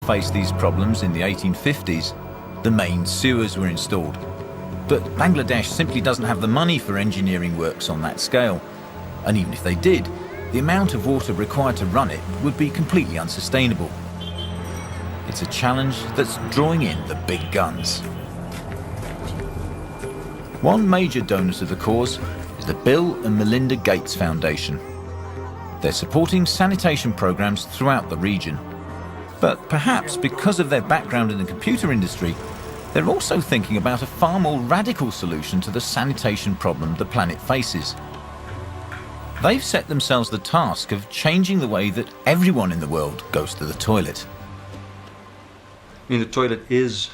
faced these problems in the 1850s, the main sewers were installed. But Bangladesh simply doesn't have the money for engineering works on that scale. And even if they did, the amount of water required to run it would be completely unsustainable. It's a challenge that's drawing in the big guns. One major donor to the cause is the Bill and Melinda Gates Foundation. They're supporting sanitation programs throughout the region. But perhaps because of their background in the computer industry, they're also thinking about a far more radical solution to the sanitation problem the planet faces. They've set themselves the task of changing the way that everyone in the world goes to the toilet. I mean, the toilet is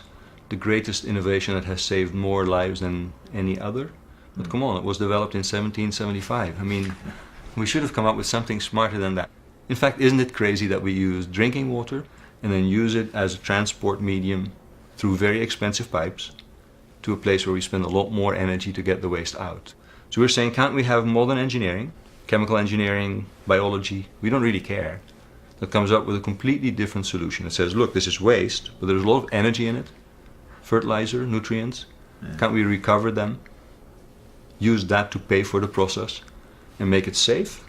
the greatest innovation that has saved more lives than any other. But come on, it was developed in 1775. I mean, we should have come up with something smarter than that. In fact, isn't it crazy that we use drinking water and then use it as a transport medium through very expensive pipes to a place where we spend a lot more energy to get the waste out? So we're saying, can't we have modern engineering, chemical engineering, biology, we don't really care, that comes up with a completely different solution. It says, look, this is waste, but there's a lot of energy in it, fertilizer, nutrients. Yeah. Can't we recover them, use that to pay for the process, and make it safe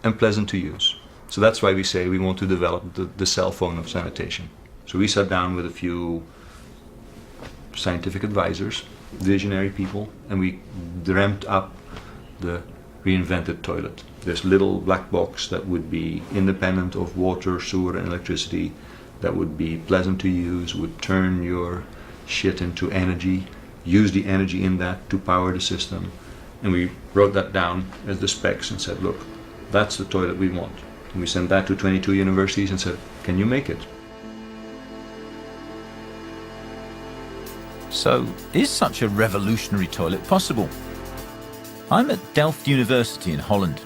and pleasant to use? So that's why we say we want to develop the cell phone of sanitation. So we sat down with a few scientific advisors, visionary people, and we dreamt up the reinvented toilet. This little black box that would be independent of water, sewer, and electricity, that would be pleasant to use, would turn your shit into energy, use the energy in that to power the system. And we wrote that down as the specs and said, look, that's the toilet we want. And we sent that to 22 universities and said, can you make it? So, is such a revolutionary toilet possible? I'm at Delft University in Holland.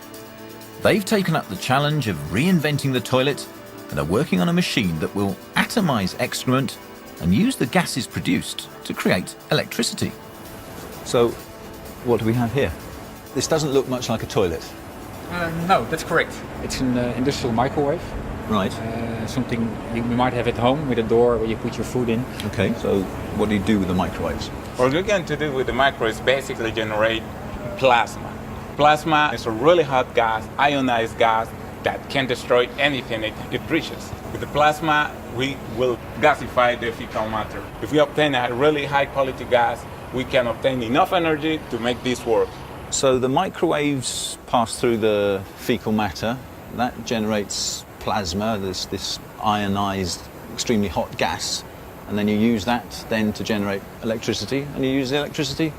They've taken up the challenge of reinventing the toilet and are working on a machine that will atomize excrement and use the gases produced to create electricity. So, what do we have here? This doesn't look much like a toilet. No, that's correct. It's an industrial microwave. Right. Something you might have at home with a door where you put your food in. Okay, so what do you do with the microwaves? What we're going to do with the micro is basically generate plasma. Plasma is a really hot gas, ionized gas, that can destroy anything it reaches. With the plasma, we will gasify the fecal matter. If we obtain a really high quality gas, we can obtain enough energy to make this work. So the microwaves pass through the fecal matter, that generates plasma, this ionized, extremely hot gas, and then you use that then to generate electricity, and you use the electricity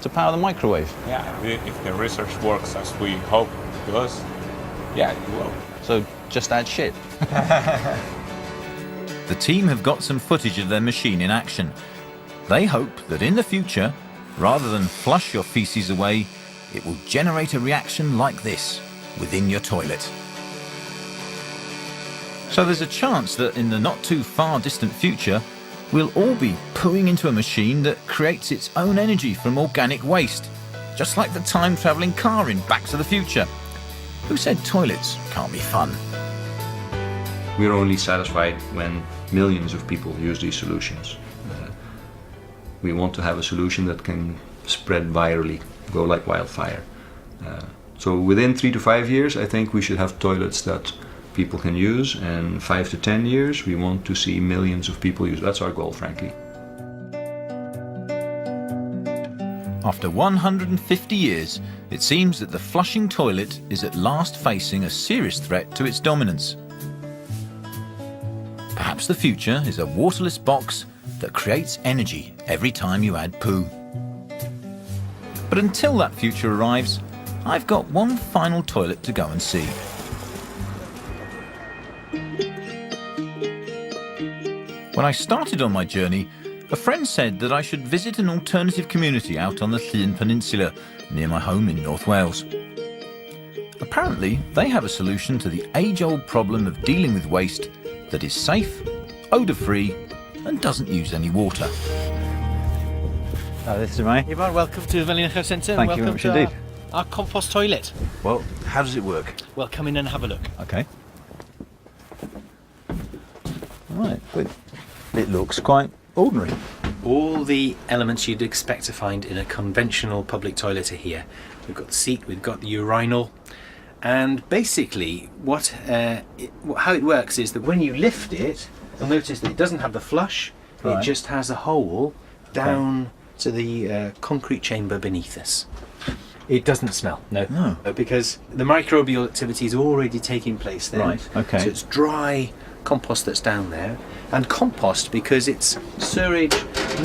to power the microwave. Yeah, if the research works as we hope it does, yeah, it will. So just add shit. The team have got some footage of their machine in action. They hope that in the future, rather than flush your feces away, it will generate a reaction like this within your toilet. So there's a chance that in the not too far distant future, we'll all be pooing into a machine that creates its own energy from organic waste, just like the time-travelling car in Back to the Future. Who said toilets can't be fun? We're only satisfied when millions of people use these solutions. We want to have a solution that can spread virally, go like wildfire. So within 3 to 5 years, I think we should have toilets that people can use, and 5 to 10 years, we want to see millions of people use. That's our goal, frankly. After 150 years, it seems that the flushing toilet is at last facing a serious threat to its dominance. Perhaps the future is a waterless box that creates energy every time you add poo. But until that future arrives, I've got one final toilet to go and see. When I started on my journey, a friend said that I should visit an alternative community out on the Llŷn Peninsula, near my home in North Wales. Apparently, they have a solution to the age-old problem of dealing with waste that is safe, odour-free, and doesn't use any water. Oh, this is Ray. You're very welcome to the Valley Centre. Thank you very much indeed. Our compost toilet. Well, how does it work? Well, come in and have a look. Okay. Right, but it looks quite ordinary. All the elements you'd expect to find in a conventional public toilet are here. We've got the seat, we've got the urinal, and basically how it works is that when you lift it, you'll notice that it doesn't have the flush, Right. it just has a hole down to the concrete chamber beneath us. It doesn't smell, no, because the microbial activity is already taking place there. Right, okay. So it's dry compost that's down there, and compost because it's sewage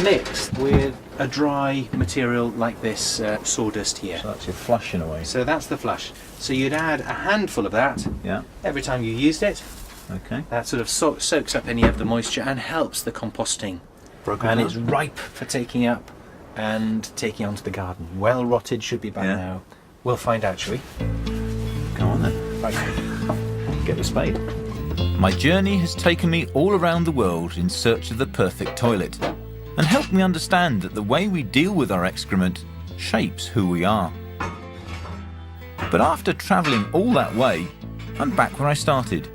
mixed with a dry material like this sawdust here. So that's your flush in a way. So that's the flush. So you'd add a handful of that Yeah, every time you used it. okay. That sort of soaks up any of the moisture and helps the composting. And it's ripe for taking up and taking onto the garden. Well rotted, should be by Yeah. now. We'll find out, shall we? Go on then. Right. Get the spade. My journey has taken me all around the world in search of the perfect toilet and helped me understand that the way we deal with our excrement shapes who we are. But after travelling all that way, I'm back where I started,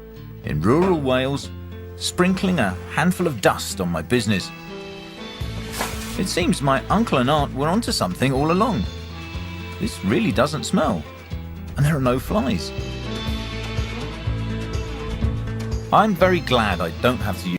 in rural Wales, sprinkling a handful of dust on my business. It seems my uncle and aunt were onto something all along. This really doesn't smell, and there are no flies. I'm very glad I don't have to use